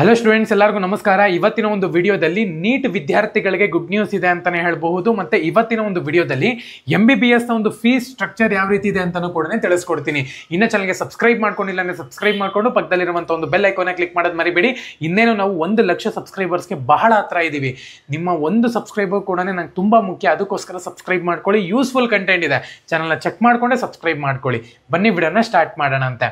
Hello students, ಎಲ್ಲರಿಗೂ ನಮಸ್ಕಾರ. ಇವತ್ತಿನ ಒಂದು ವಿಡಿಯೋದಲ್ಲಿ ನೀಟ್ ವಿದ್ಯಾರ್ಥಿಗಳಿಗೆ ಗುಡ್ ನ್ಯೂಸ್ ಇದೆ ಅಂತಾನೆ ಹೇಳ್ಬಹುದು. ಮತ್ತೆ ಇವತ್ತಿನ ಒಂದು ವಿಡಿಯೋದಲ್ಲಿ MBBS ನ ಒಂದು ಫೀಸ್ ಸ್ಟ್ರಕ್ಚರ್ ಯಾವ ರೀತಿ ಇದೆ ಅಂತಾನೂ ಕೂಡ ತಿಳಿಸ್ಕೊಡ್ತೀನಿ. ಇನ್ನ ಚಾನಲ್ಗೆ ಸಬ್ಸ್ಕ್ರೈಬ್ ಮಾಡ್ಕೊಂಡಿಲ್ಲ ಅಂದ್ರೆ ಸಬ್ಸ್ಕ್ರೈಬ್ ಮಾಡ್ಕೊಂಡು ಪಕ್ಕದಲ್ಲಿರುವಂತಹ ಒಂದು ಬೆಲ್ ಐಕಾನ್ ಕ್ಲಿಕ್ ಮಾಡೋದು ಮರಿಬೇಡಿ. ಇನ್ನೇನು ನಾವು 1 ಲಕ್ಷ ಸಬ್ಸ್ಕ್ರೈಬರ್ಸ್ಗೆ ಬಹಳ ಹತ್ರ ಇದೀವಿ. ನಿಮ್ಮ ಒಂದು ಸಬ್ಸ್ಕ್ರೈಬರ್ ಕೂಡ ನಂಗೆ ತುಂಬಾ ಮುಖ್ಯ. ಅದಕ್ಕೋಸ್ಕರ ಸಬ್ಸ್ಕ್ರೈಬ್ ಮಾಡ್ಕೊಳ್ಳಿ. ಯೂಸ್ಫುಲ್ ಕಂಟೆಂಟ್ ಇದೆ, ಚಾನಲ್ನ ಚೆಕ್ ಮಾಡ್ಕೊಂಡೆ ಸಬ್ಸ್ಕ್ರೈಬ್ ಮಾಡ್ಕೊಳ್ಳಿ. ಬನ್ನಿ ವಿಡಿಯೋನ ಸ್ಟಾರ್ಟ್ ಮಾಡೋಣ ಅಂತ.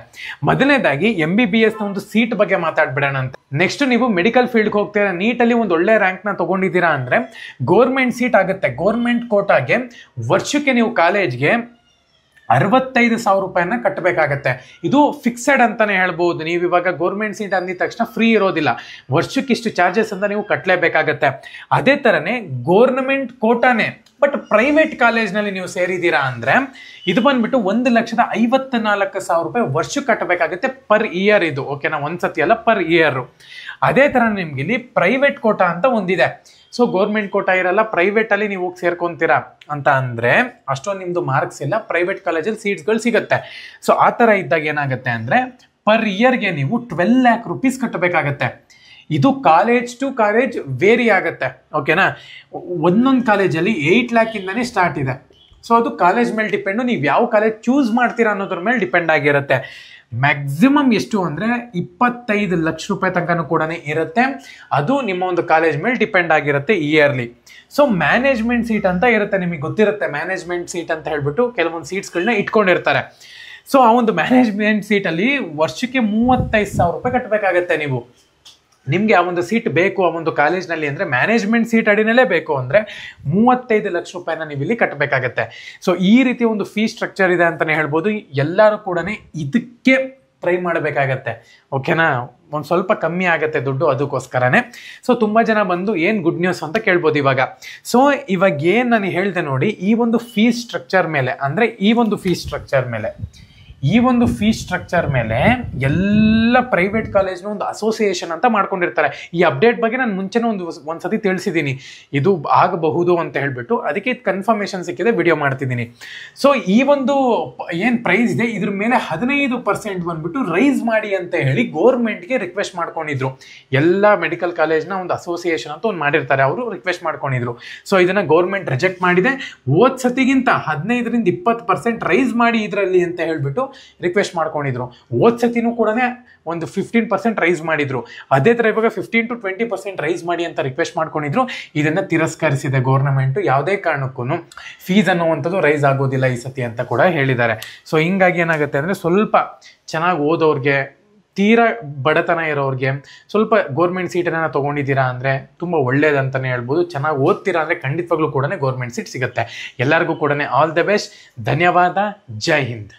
ಮೊದಲನೇದಾಗಿ MBBS ನ ಒಂದು ಸೀಟ್ ಬಗ್ಗೆ ಮಾತಾಡ್ಬಿಡೋಣ ಅಂತ. ನೆಕ್ಸ್ಟ್ ನೀವು ಮೆಡಿಕಲ್ ಫೀಲ್ಡ್ಗೆ ಹೋಗ್ತೀರಾ, ನೀಟಲ್ಲಿ ಒಂದು ಒಳ್ಳೆ ರ್ಯಾಂಕ್ ನ ತಗೊಂಡಿದ್ದೀರಾ ಅಂದ್ರೆ ಗೌರ್ಮೆಂಟ್ ಸೀಟ್ ಆಗುತ್ತೆ. ಗೌರ್ಮೆಂಟ್ ಕೋಟಾಗೆ ವರ್ಷಕ್ಕೆ ನೀವು ಕಾಲೇಜ್ಗೆ 65,000 ರೂಪಾಯಿನ ಕಟ್ಟಬೇಕಾಗತ್ತೆ. ಇದು ಫಿಕ್ಸೆಡ್ ಅಂತಾನೆ ಹೇಳ್ಬಹುದು. ನೀವು ಇವಾಗ ಗೌರ್ಮೆಂಟ್ ಸೀಟ್ ಅಂದಿದ ತಕ್ಷಣ ಫ್ರೀ ಇರೋದಿಲ್ಲ, ವರ್ಷಕ್ಕೆ ಇಷ್ಟು ಚಾರ್ಜಸ್ ಅಂತ ನೀವು ಕಟ್ಟಲೇಬೇಕಾಗತ್ತೆ. ಅದೇ ತರನೇ ಗೌರ್ಮೆಂಟ್ ಕೋಟಾನೇ ಬಟ್ ಪ್ರೈವೇಟ್ ಕಾಲೇಜ್ನಲ್ಲಿ ನೀವು ಸೇರಿದ್ದೀರಾ ಅಂದ್ರೆ ಇದು ಬಂದ್ಬಿಟ್ಟು 1,54,000 ರೂಪಾಯಿ ವರ್ಷಕ್ಕೆ ಕಟ್ಟಬೇಕಾಗುತ್ತೆ ಪರ್ ಇಯರ್. ಇದು ಓಕೆನಾ, ಒಂದ್ಸತಿ ಅಲ್ಲ, ಪರ್ ಇಯರ್. ಅದೇ ತರ ನಿಮ್ಗೆ ಇಲ್ಲಿ ಪ್ರೈವೇಟ್ ಕೋಟಾ ಅಂತ ಒಂದಿದೆ. ಸೊ ಗೌರ್ಮೆಂಟ್ ಕೋಟಾ ಇರಲ್ಲ, ಪ್ರೈವೇಟ್ ಅಲ್ಲಿ ನೀವು ಹೋಗಿ ಸೇರ್ಕೊಂತೀರಾ ಅಂತ ಅಂದ್ರೆ ಅಷ್ಟೊಂದು ನಿಮ್ದು ಮಾರ್ಕ್ಸ್ ಇಲ್ಲ, ಪ್ರೈವೇಟ್ ಕಾಲೇಜಲ್ಲಿ ಸೀಟ್ಸ್ಗಳು ಸಿಗುತ್ತೆ. ಸೊ ಆ ತರ ಇದ್ದಾಗ ಏನಾಗುತ್ತೆ ಅಂದ್ರೆ ಪರ್ ಇಯರ್ಗೆ ನೀವು 12 lakh rupees ಕಟ್ಟಬೇಕಾಗತ್ತೆ. ಇದು ಕಾಲೇಜ್ ಟು ಕಾಲೇಜ್ ವೇರಿ ಆಗುತ್ತೆ. ಓಕೆನಾ, ಒಂದೊಂದು ಕಾಲೇಜಲ್ಲಿ 8 lakh ಇಂದಾನೇ ಸ್ಟಾರ್ಟ್ ಇದೆ. ಸೊ ಅದು ಕಾಲೇಜ್ ಮೇಲೆ ಡಿಪೆಂಡು, ನೀವು ಯಾವ ಕಾಲೇಜ್ ಚೂಸ್ ಮಾಡ್ತೀರಾ ಅನ್ನೋದ್ರ ಮೇಲೆ ಡಿಪೆಂಡ್ ಆಗಿರುತ್ತೆ. ಮ್ಯಾಕ್ಸಿಮಮ್ ಎಷ್ಟು ಅಂದ್ರೆ 25 ಲಕ್ಷ ರೂಪಾಯಿ ತನಕನೂ ಕೂಡ ಇರುತ್ತೆ. ಅದು ನಿಮ್ಮ ಒಂದು ಕಾಲೇಜ್ ಮೇಲೆ ಡಿಪೆಂಡ್ ಆಗಿರುತ್ತೆ ಇಯರ್ಲಿ. ಸೊ ಮ್ಯಾನೇಜ್ಮೆಂಟ್ ಸೀಟ್ ಅಂತ ಇರುತ್ತೆ, ನಿಮಗೆ ಗೊತ್ತಿರುತ್ತೆ. ಮ್ಯಾನೇಜ್ಮೆಂಟ್ ಸೀಟ್ ಅಂತ ಹೇಳ್ಬಿಟ್ಟು ಕೆಲವೊಂದು ಸೀಟ್ಸ್ಗಳನ್ನ ಇಟ್ಕೊಂಡಿರ್ತಾರೆ. ಸೊ ಆ ಒಂದು ಮ್ಯಾನೇಜ್ಮೆಂಟ್ ಸೀಟಲ್ಲಿ ವರ್ಷಕ್ಕೆ 35,000 ರೂಪಾಯಿ ಕಟ್ಟಬೇಕಾಗತ್ತೆ. ನೀವು ನಿಮ್ಗೆ ಆ ಒಂದು ಸೀಟ್ ಬೇಕು ಆ ಒಂದು ಕಾಲೇಜ್ನಲ್ಲಿ ಅಂದ್ರೆ ಮ್ಯಾನೇಜ್ಮೆಂಟ್ ಸೀಟ್ ಅಡಿನಲ್ಲೇ ಬೇಕು ಅಂದ್ರೆ 35 ಲಕ್ಷ ರೂಪಾಯಿನ ನೀವು ಇಲ್ಲಿ ಕಟ್ಟಬೇಕಾಗತ್ತೆ. ಸೊ ಈ ರೀತಿ ಒಂದು ಫೀ ಸ್ಟ್ರಕ್ಚರ್ ಇದೆ ಅಂತಾನೆ ಹೇಳ್ಬೋದು. ಎಲ್ಲರೂ ಕೂಡ ಇದಕ್ಕೆ ಟ್ರೈ ಮಾಡಬೇಕಾಗತ್ತೆ. ಓಕೆನಾ, ಒಂದು ಸ್ವಲ್ಪ ಕಮ್ಮಿ ಆಗುತ್ತೆ ದುಡ್ಡು, ಅದಕ್ಕೋಸ್ಕರನೇ. ಸೊ ತುಂಬಾ ಜನ ಬಂದು ಏನ್ ಗುಡ್ ನ್ಯೂಸ್ ಅಂತ ಕೇಳ್ಬೋದು ಇವಾಗ. ಸೊ ಇವಾಗ ಏನ್ ನಾನು ಹೇಳ್ದೆ ನೋಡಿ, ಈ ಒಂದು ಫೀ ಸ್ಟ್ರಕ್ಚರ್ ಮೇಲೆ ಅಂದ್ರೆ ಈ ಒಂದು ಫೀ ಸ್ಟ್ರಕ್ಚರ್ ಮೇಲೆ ಎಲ್ಲ ಪ್ರೈವೇಟ್ ಕಾಲೇಜ್ನ ಒಂದು ಅಸೋಸಿಯೇಷನ್ ಅಂತ ಮಾಡ್ಕೊಂಡಿರ್ತಾರೆ. ಈ ಅಪ್ಡೇಟ್ ಬಗ್ಗೆ ನಾನು ಮುಂಚೆನೇ ಒಂದ್ಸತಿ ತಿಳಿಸಿದ್ದೀನಿ, ಇದು ಆಗಬಹುದು ಅಂತ ಹೇಳ್ಬಿಟ್ಟು. ಅದಕ್ಕೆ ಕನ್ಫರ್ಮೇಶನ್ ಸಿಕ್ಕಿದೆ, ವಿಡಿಯೋ ಮಾಡ್ತಿದ್ದೀನಿ. ಸೊ ಈ ಒಂದು ಏನ್ ಪ್ರೈಸ್ ಇದೆ ಇದ್ರ ಮೇಲೆ 15% ಬಂದ್ಬಿಟ್ಟು ರೈಸ್ ಮಾಡಿ ಅಂತ ಹೇಳಿ ಗೌರ್ಮೆಂಟ್ಗೆ ರಿಕ್ವೆಸ್ಟ್ ಮಾಡ್ಕೊಂಡಿದ್ರು. ಎಲ್ಲ ಮೆಡಿಕಲ್ ಕಾಲೇಜ್ನ ಒಂದು ಅಸೋಸಿಯೇಷನ್ ಅಂತ ಒಂದು ಮಾಡಿರ್ತಾರೆ, ಅವರು ರಿಕ್ವೆಸ್ಟ್ ಮಾಡ್ಕೊಂಡಿದ್ರು. ಸೊ ಇದನ್ನ ಗೌರ್ಮೆಂಟ್ ರಿಜೆಕ್ಟ್ ಮಾಡಿದೆ. ಹೋದ್ ಸತಿಗಿಂತ 15% 20% ರೈಸ್ ಮಾಡಿ ಇದರಲ್ಲಿ ಅಂತ ಹೇಳ್ಬಿಟ್ಟು ರಿಕ್ವೆಸ್ಟ್ ಮಾಡ್ಕೊಂಡಿದ್ರು. ಹೋದ್ ಸತಿನೂ ಕೂಡ ಒಂದು 15% ರೈಸ್ ಮಾಡಿದ್ರು. ಅದೇ ತರ ಇವಾಗ 15 to 20% ರೈಸ್ ಮಾಡಿ ಅಂತ ರಿಕ್ವೆಸ್ಟ್ ಮಾಡ್ಕೊಂಡಿದ್ರು. ಇದನ್ನ ತಿರಸ್ಕರಿಸಿದೆ ಗೌರ್ಮೆಂಟ್. ಯಾವುದೇ ಕಾರಣಕ್ಕೂ ಫೀಸ್ ಅನ್ನುವಂಥದ್ದು ರೈಸ್ ಆಗೋದಿಲ್ಲ ಈ ಸತಿ ಅಂತ ಕೂಡ ಹೇಳಿದ್ದಾರೆ. ಸೊ ಹಿಂಗಾಗಿ ಏನಾಗುತ್ತೆ ಅಂದ್ರೆ ಸ್ವಲ್ಪ ಚೆನ್ನಾಗಿ ಓದೋರ್ಗೆ, ತೀರಾ ಬಡತನ ಇರೋರಿಗೆ, ಸ್ವಲ್ಪ ಗೌರ್ಮೆಂಟ್ ಸೀಟನ್ನ ತಗೊಂಡಿದ್ದೀರಾ ಅಂದ್ರೆ ತುಂಬಾ ಒಳ್ಳೇದಂತಾನೆ ಹೇಳ್ಬೋದು. ಚೆನ್ನಾಗಿ ಓದ್ತೀರಾ ಅಂದ್ರೆ ಖಂಡಿತವಾಗ್ಲೂ ಕೂಡ ಗೌರ್ಮೆಂಟ್ ಸೀಟ್ ಸಿಗುತ್ತೆ. ಎಲ್ಲರಿಗೂ ಕೂಡ ಆಲ್ ದ ಬೆಸ್ಟ್. ಧನ್ಯವಾದ. ಜೈ ಹಿಂದ್.